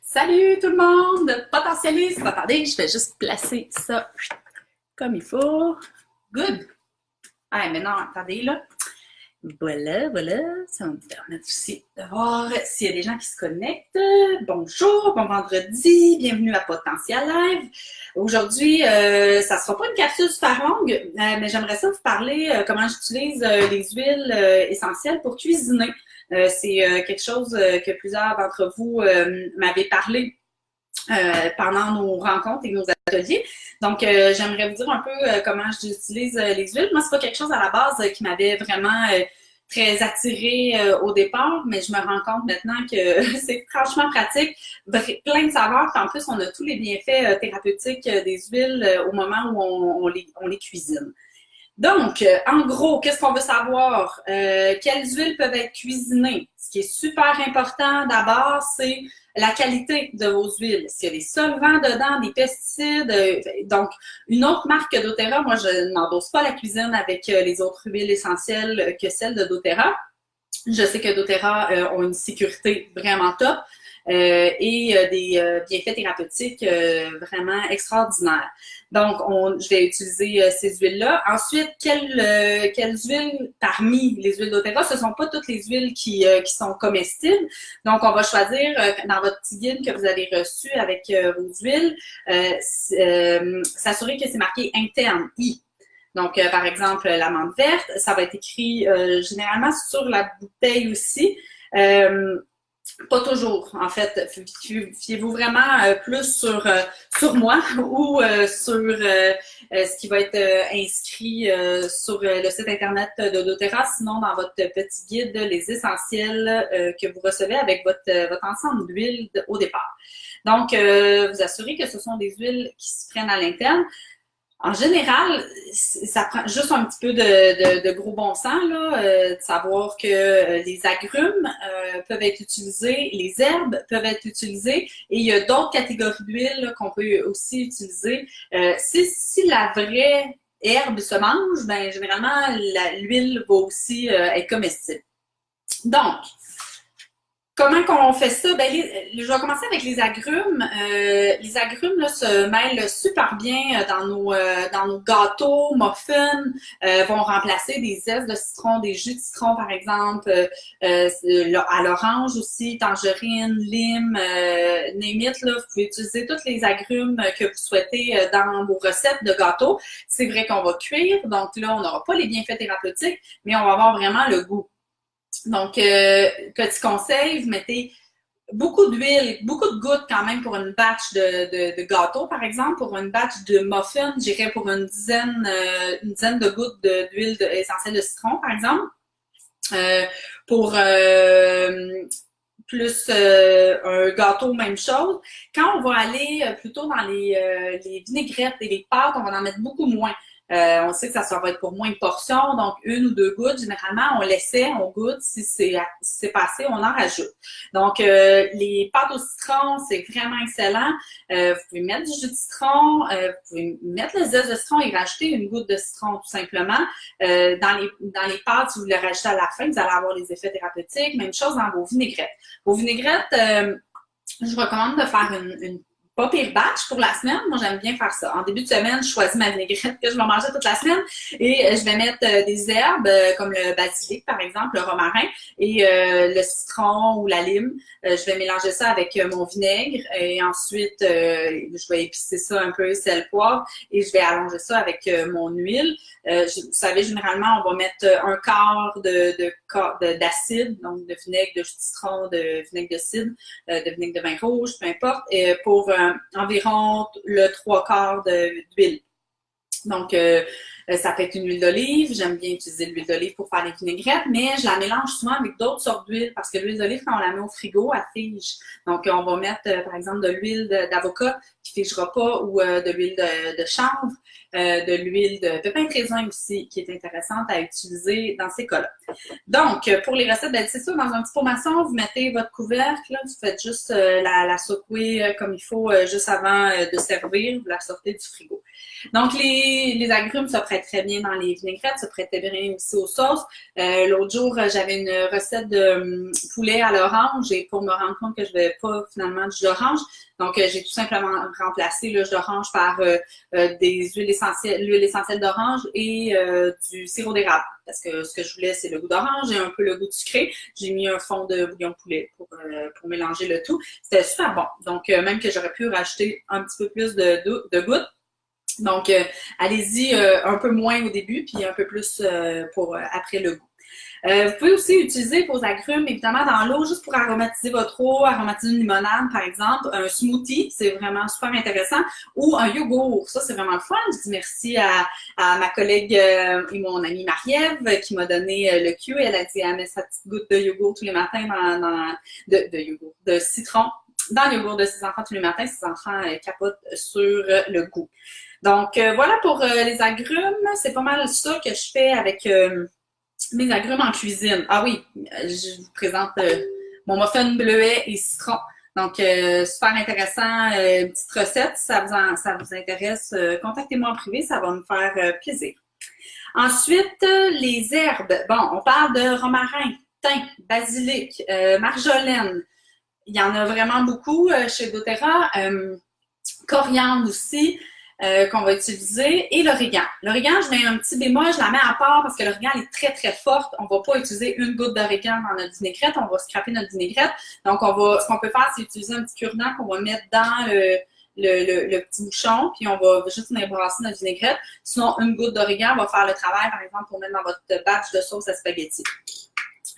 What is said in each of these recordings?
Salut tout le monde! Potentialiste! Attendez, je vais juste placer ça comme il faut. Good! Ah, mais non, attendez là. Voilà, ça va me permettre aussi de voir s'il y a des gens qui se connectent. Bonjour, bon vendredi, bienvenue à Potentiel Live. Aujourd'hui, ça sera pas une capsule super longue, mais j'aimerais ça vous parler comment j'utilise les huiles essentielles pour cuisiner. C'est quelque chose que plusieurs d'entre vous m'avaient parlé pendant nos rencontres et nos ateliers. Donc, j'aimerais vous dire un peu comment j'utilise les huiles. Moi, c'est pas quelque chose à la base qui m'avait vraiment très attirée au départ, mais je me rends compte maintenant que c'est franchement pratique, plein de saveurs, puis en plus, on a tous les bienfaits thérapeutiques des huiles au moment où on les cuisine. Donc, en gros, qu'est-ce qu'on veut savoir? Quelles huiles peuvent être cuisinées? Ce qui est super important d'abord, c'est la qualité de vos huiles. S'il y a des solvants dedans, des pesticides, donc une autre marque que doTERRA, moi je n'endosse pas la cuisine avec les autres huiles essentielles que celle de doTERRA. Je sais que doTERRA ont une sécurité vraiment top et des bienfaits thérapeutiques vraiment extraordinaires. Donc, je vais utiliser ces huiles-là. Ensuite, quelles huiles parmi les huiles doTERRA? Ce ne sont pas toutes les huiles qui sont comestibles. Donc, on va choisir dans votre petit guide que vous avez reçu avec vos huiles, s'assurer que c'est marqué interne, I. Donc, par exemple, l'amande verte, ça va être écrit généralement sur la bouteille aussi. Pas toujours, en fait. Fiez-vous vraiment plus sur moi ou sur ce qui va être inscrit sur le site internet de doTERRA, sinon dans votre petit guide, les essentiels que vous recevez avec votre ensemble d'huiles au départ. Donc, vous assurez que ce sont des huiles qui se prennent à l'interne. En général, ça prend juste un petit peu de gros bon sens, là, de savoir que les agrumes peuvent être utilisés, les herbes peuvent être utilisées, et il y a d'autres catégories d'huile qu'on peut aussi utiliser. Si la vraie herbe se mange, ben généralement, l'huile va aussi être comestible. Donc, comment qu'on fait ça? Ben, je vais commencer avec les agrumes. Les agrumes là, se mêlent super bien dans nos gâteaux, muffins, vont remplacer des zestes de citron, des jus de citron par exemple, à l'orange aussi, tangerine, lime, name it, là, vous pouvez utiliser tous les agrumes que vous souhaitez dans vos recettes de gâteaux. C'est vrai qu'on va cuire, donc là, on n'aura pas les bienfaits thérapeutiques, mais on va avoir vraiment le goût. Donc, petit conseil, vous mettez beaucoup d'huile, beaucoup de gouttes quand même pour une batch de gâteau, par exemple. Pour une batch de muffins, j'irais pour une dizaine de gouttes d'huile essentielle de citron, par exemple. Pour plus un gâteau, même chose. Quand on va aller plutôt dans les vinaigrettes et les pâtes, on va en mettre beaucoup moins. On sait que ça va être pour moins de portions, donc une ou deux gouttes. Généralement, on l'essaie, on goûte. Si c'est passé, on en rajoute. Donc, les pâtes au citron, c'est vraiment excellent. Vous pouvez mettre du jus de citron, vous pouvez mettre le zeste de citron et rajouter une goutte de citron, tout simplement. Dans les pâtes, si vous le rajoutez à la fin, vous allez avoir les effets thérapeutiques. Même chose dans vos vinaigrettes. Vos vinaigrettes, je recommande de faire une pas pire batch pour la semaine. Moi, j'aime bien faire ça. En début de semaine, je choisis ma vinaigrette que je vais manger toute la semaine et je vais mettre des herbes comme le basilic, par exemple, le romarin et le citron ou la lime. Je vais mélanger ça avec mon vinaigre et ensuite, je vais épicer ça un peu, sel, poivre et je vais allonger ça avec mon huile. Vous savez, généralement, on va mettre un quart d'acide, donc de vinaigre de citron, de vinaigre de cidre, de vinaigre de vin rouge, peu importe, pour environ le trois quarts d'huile. Donc, ça peut être une huile d'olive. J'aime bien utiliser l'huile d'olive pour faire les vinaigrettes, mais je la mélange souvent avec d'autres sortes d'huile parce que l'huile d'olive, quand on la met au frigo, elle fige. Donc, on va mettre, par exemple, de l'huile d'avocat qui figera pas, ou de l'huile de chanvre, de l'huile de pépins de raisin aussi, qui est intéressante à utiliser dans ces cas-là. Donc, pour les recettes, ben, c'est ça, dans un petit pot maçon, vous mettez votre couvercle, là, vous faites juste la secouer comme il faut juste avant de servir, vous la sortez du frigo. Donc, les agrumes se prêtent très bien dans les vinaigrettes, se prêtent très bien aussi aux sauces. L'autre jour, j'avais une recette de poulet à l'orange et pour me rendre compte que je ne vais pas finalement du jus d'orange, donc j'ai tout simplement remplacé le jus d'orange par l'huile essentielle d'orange et du sirop d'érable. Parce que ce que je voulais, c'est le goût d'orange et un peu le goût de sucré. J'ai mis un fond de bouillon de poulet pour mélanger le tout. C'était super bon. Donc, même que j'aurais pu rajouter un petit peu plus de gouttes. Donc, allez-y un peu moins au début, puis un peu plus pour après le goût. Vous pouvez aussi utiliser vos agrumes, évidemment, dans l'eau, juste pour aromatiser votre eau, aromatiser une limonade, par exemple. Un smoothie, c'est vraiment super intéressant. Ou un yogourt, ça, c'est vraiment le fun. Je dis merci à ma collègue et mon amie Marie-Ève qui m'a donné le cue. Elle a dit, elle met sa petite goutte de yogourt tous les matins de citron dans le yogourt de ses enfants tous les matins. Ses enfants capotent sur le goût. Donc, voilà pour les agrumes. C'est pas mal ça que je fais avec mes agrumes en cuisine. Ah oui, je vous présente mon muffin bleuet et citron. Donc, super intéressant, une petite recette. Si ça vous intéresse, contactez-moi en privé, ça va me faire plaisir. Ensuite, les herbes. Bon, on parle de romarin, thym, basilic, marjolaine. Il y en a vraiment beaucoup chez doTERRA. Coriandre aussi. Qu'on va utiliser, et l'origan. L'origan, je mets un petit bémol, je la mets à part parce que l'origan est très, très forte. On ne va pas utiliser une goutte d'origan dans notre vinaigrette, on va scraper notre vinaigrette. Donc, ce qu'on peut faire, c'est utiliser un petit cure-dent qu'on va mettre dans le petit bouchon, puis on va juste venir brasser notre vinaigrette. Sinon, une goutte d'origan va faire le travail, par exemple, pour mettre dans votre batch de sauce à spaghetti.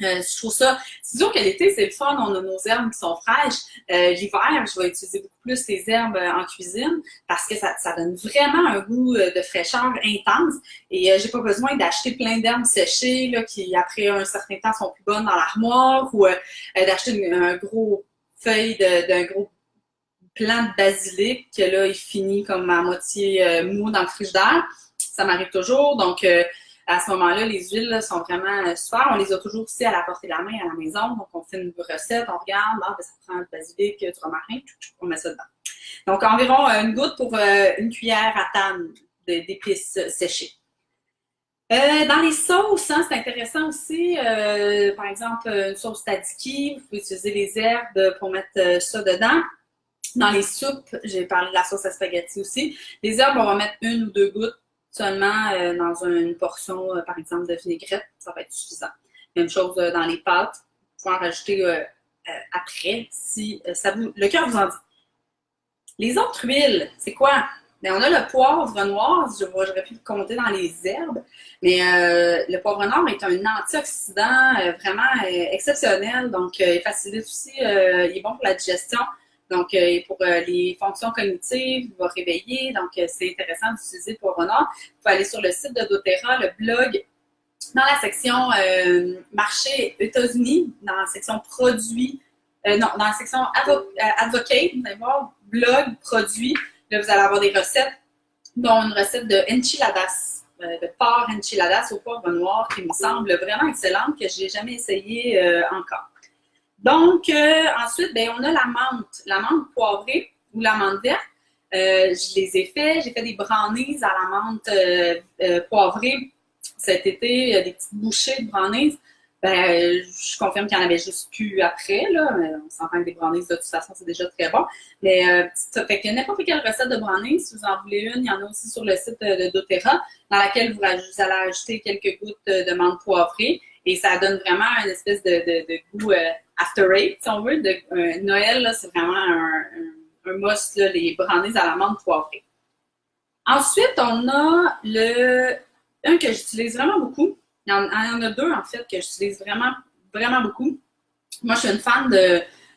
Je trouve ça, c'est sûr que l'été, c'est le fun, on a nos herbes qui sont fraîches. L'hiver, je vais utiliser beaucoup plus ces herbes en cuisine parce que ça donne vraiment un goût de fraîcheur intense et j'ai pas besoin d'acheter plein d'herbes séchées là, qui, après un certain temps, sont plus bonnes dans l'armoire ou d'acheter un gros feuille d'un gros plant de basilic que là, il finit comme à moitié mou dans le frigidaire. Ça m'arrive toujours, donc à ce moment-là, les huiles là, sont vraiment super. On les a toujours aussi à la portée de la main à la maison. Donc, on fait une recette, on regarde, ben, ça prend du basilic, du romarin, on met ça dedans. Donc, environ une goutte pour une cuillère à table d'épices séchées. Dans les sauces, hein, c'est intéressant aussi. Par exemple, une sauce tzatziki, vous pouvez utiliser les herbes pour mettre ça dedans. Dans les soupes, j'ai parlé de la sauce à spaghetti aussi. Les herbes, on va mettre une ou deux gouttes seulement dans une portion, par exemple, de vinaigrette, ça va être suffisant. Même chose dans les pâtes, vous pouvez en rajouter après si le cœur vous en dit. Les autres huiles, c'est quoi? Bien, on a le poivre noir, j'aurais pu le compter dans les herbes, mais le poivre noir est un antioxydant vraiment exceptionnel, donc il facilite aussi, il est bon pour la digestion. Donc, pour les fonctions cognitives, il va réveiller. Donc, c'est intéressant d'utiliser le poivre noir. Vous pouvez aller sur le site de doTERRA, le blog, dans la section marché États-Unis, dans la section produits, dans la section advocate, vous allez voir blog, produits. Là, vous allez avoir des recettes, dont une recette de enchiladas, de porc enchiladas au poivre noir, qui me semble vraiment excellente, que je n'ai jamais essayé encore. Donc, ensuite, ben, on a la menthe poivrée ou la menthe verte. Je les ai fait, j'ai fait des brownies à la menthe poivrée cet été, des petites bouchées de brownies. Ben, je confirme qu'il n'y en avait juste plus après, là. On s'entend que des brownies, de toute façon, c'est déjà très bon. Mais, fait que n'importe quelle recette de brownies, si vous en voulez une, il y en a aussi sur le site de doTERRA, dans laquelle vous allez ajouter quelques gouttes de menthe poivrée. Et ça donne vraiment une espèce de goût after eight, si on veut. Noël, là, c'est vraiment un must, là, les brownies à la menthe poivrée. Ensuite, on a un que j'utilise vraiment beaucoup. Il y en a deux, en fait, que j'utilise vraiment, vraiment beaucoup. Moi, je suis une fan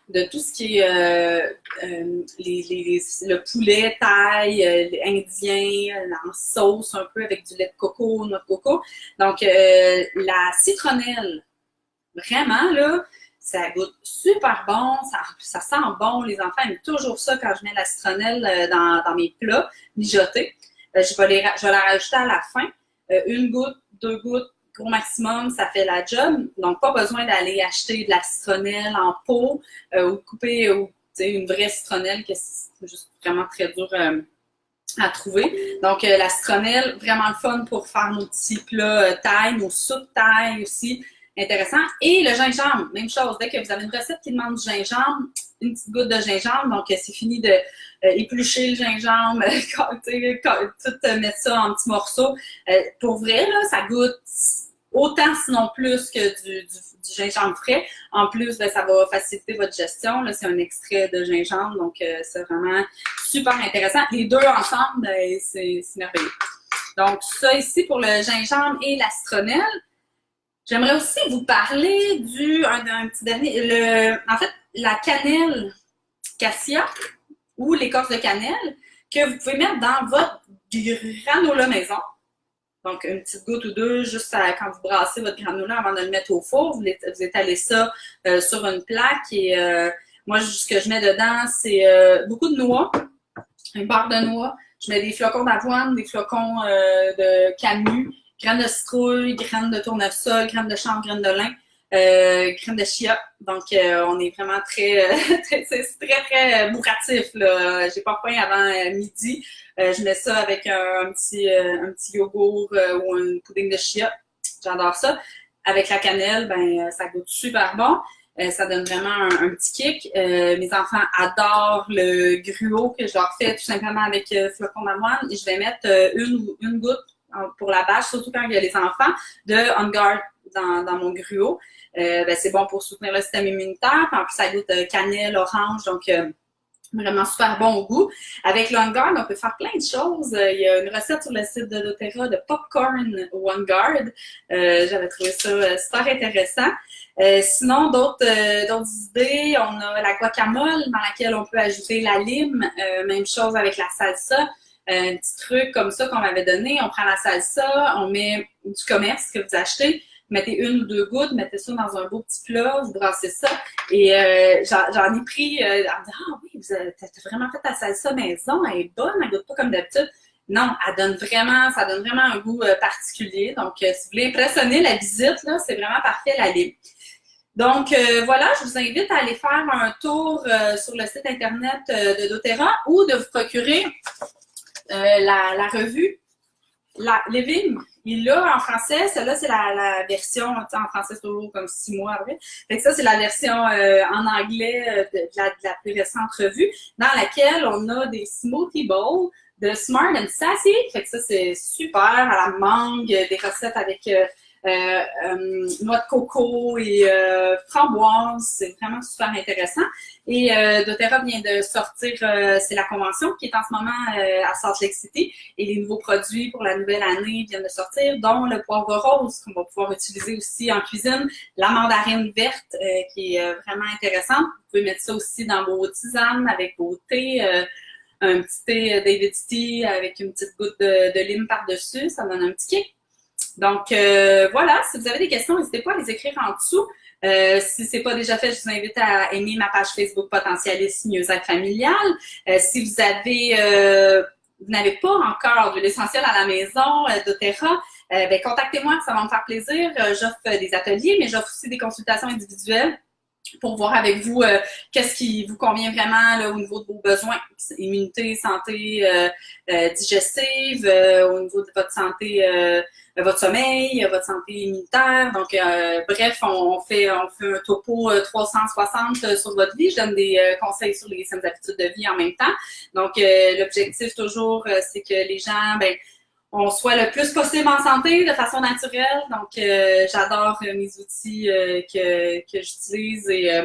de tout ce qui est le poulet, thaï, indien, en sauce un peu avec du lait de coco, noix de coco. Donc, la citronnelle, vraiment, là, Ça goûte super bon, ça sent bon. Les enfants aiment toujours ça quand je mets la citronnelle dans mes plats mijotés. Je vais la rajouter à la fin. Une goutte, 2 gouttes, gros maximum, ça fait la job. Donc, pas besoin d'aller acheter de la citronnelle en pot ou couper une vraie citronnelle, que c'est juste vraiment très dur à trouver. Donc, la citronnelle, vraiment le fun pour faire nos petits plats thaï, nos soupes thaï aussi. Intéressant. Et le gingembre, même chose. Dès que vous avez une recette qui demande du gingembre, une petite goutte de gingembre. Donc, c'est fini de éplucher le gingembre, tout mettre ça en petits morceaux. Pour vrai, là, ça goûte autant, sinon plus que du gingembre frais. En plus, ben, ça va faciliter votre gestion. Là, c'est un extrait de gingembre, donc c'est vraiment super intéressant. Les deux ensemble, ben, c'est merveilleux. Donc, ça ici pour le gingembre et la citronnelle. J'aimerais aussi vous parler un petit dernier, en fait, la cannelle cassia ou l'écorce de cannelle que vous pouvez mettre dans votre granola maison. Donc, une petite goutte ou deux, juste quand vous brassez votre granola avant de le mettre au four, vous étalez ça sur une plaque et moi, ce que je mets dedans, c'est beaucoup de noix, une barre de noix. Je mets des flocons d'avoine, des flocons de camu, graines de citrouille, graines de tournesol, graines de chanvre, graines de lin, graines de chia. Donc, on est vraiment c'est très bourratif, là. J'ai pas faim avant midi. Je mets ça avec un petit yogourt ou une pudding de chia. J'adore ça. Avec la cannelle, ben ça goûte super bon. Ça donne vraiment un petit kick. Mes enfants adorent le gruau que je leur fais tout simplement avec flocons d'avoine. Et je vais mettre une goutte pour la bâche, surtout quand il y a les enfants, de On Guard dans mon gruau. Ben, c'est bon pour soutenir le système immunitaire. En plus, ça goûte cannelle, orange, donc vraiment super bon au goût. Avec le On Guard, on peut faire plein de choses. Il y a une recette sur le site de doTERRA de popcorn On Guard. J'avais trouvé ça super intéressant. Sinon, d'autres idées, on a la guacamole dans laquelle on peut ajouter la lime. Même chose avec la salsa. Un petit truc comme ça qu'on m'avait donné. On prend la salsa, on met du commerce que vous achetez, mettez 1 ou 2 gouttes, mettez ça dans un beau petit plat, vous brassez ça. Et j'en ai pris en me disant, ah oui, t'as vraiment fait ta salsa maison, elle est bonne, elle goûte pas comme d'habitude. Non, ça donne vraiment un goût particulier. Donc, si vous voulez impressionner la visite, là, c'est vraiment parfait la lime. Donc, voilà, je vous invite à aller faire un tour sur le site internet de doTERRA ou de vous procurer la revue Living. Il l'a en français. Celle-là, c'est la version, en français, c'est toujours comme 6 mois après. Fait que ça, c'est la version en anglais de la plus récente revue, dans laquelle on a des smoothie bowls de Smart and Sassy. Fait que ça, c'est super à la mangue, des recettes avec noix de coco et framboise. C'est vraiment super intéressant. Et doTERRA vient de sortir, c'est la convention qui est en ce moment à Salt Lake City. Et les nouveaux produits pour la nouvelle année viennent de sortir, dont le poivre rose qu'on va pouvoir utiliser aussi en cuisine, la mandarine verte qui est vraiment intéressante. Vous pouvez mettre ça aussi dans vos tisanes avec vos thés. Un petit thé David's Tea avec une petite goutte de lime par-dessus. Ça donne un petit kick. Donc, voilà, si vous avez des questions, n'hésitez pas à les écrire en dessous. Si ce n'est pas déjà fait, je vous invite à aimer ma page Facebook Potentialiste Mieux-être familial. Si vous n'avez pas encore de l'essentiel à la maison, doTERRA, ben, contactez-moi, ça va me faire plaisir. J'offre des ateliers, mais j'offre aussi des consultations individuelles pour voir avec vous qu'est-ce qui vous convient vraiment là, au niveau de vos besoins, immunité, santé digestive, au niveau de votre santé, votre sommeil, votre santé immunitaire. Donc, bref, on fait un topo 360 sur votre vie. Je donne des conseils sur les saines habitudes de vie en même temps. Donc, l'objectif toujours, c'est que les gens, ben, on soit le plus possible en santé de façon naturelle. Donc, j'adore mes outils que j'utilise et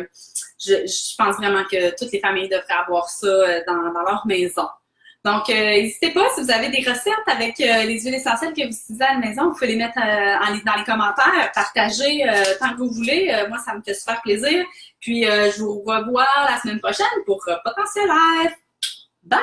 je pense vraiment que toutes les familles devraient avoir ça dans leur maison. Donc, n'hésitez pas, si vous avez des recettes avec les huiles essentielles que vous utilisez à la maison, vous pouvez les mettre dans les commentaires, partager tant que vous voulez. Moi, ça me fait super plaisir. Puis, je vous revois la semaine prochaine pour Potentiel Life. Bye!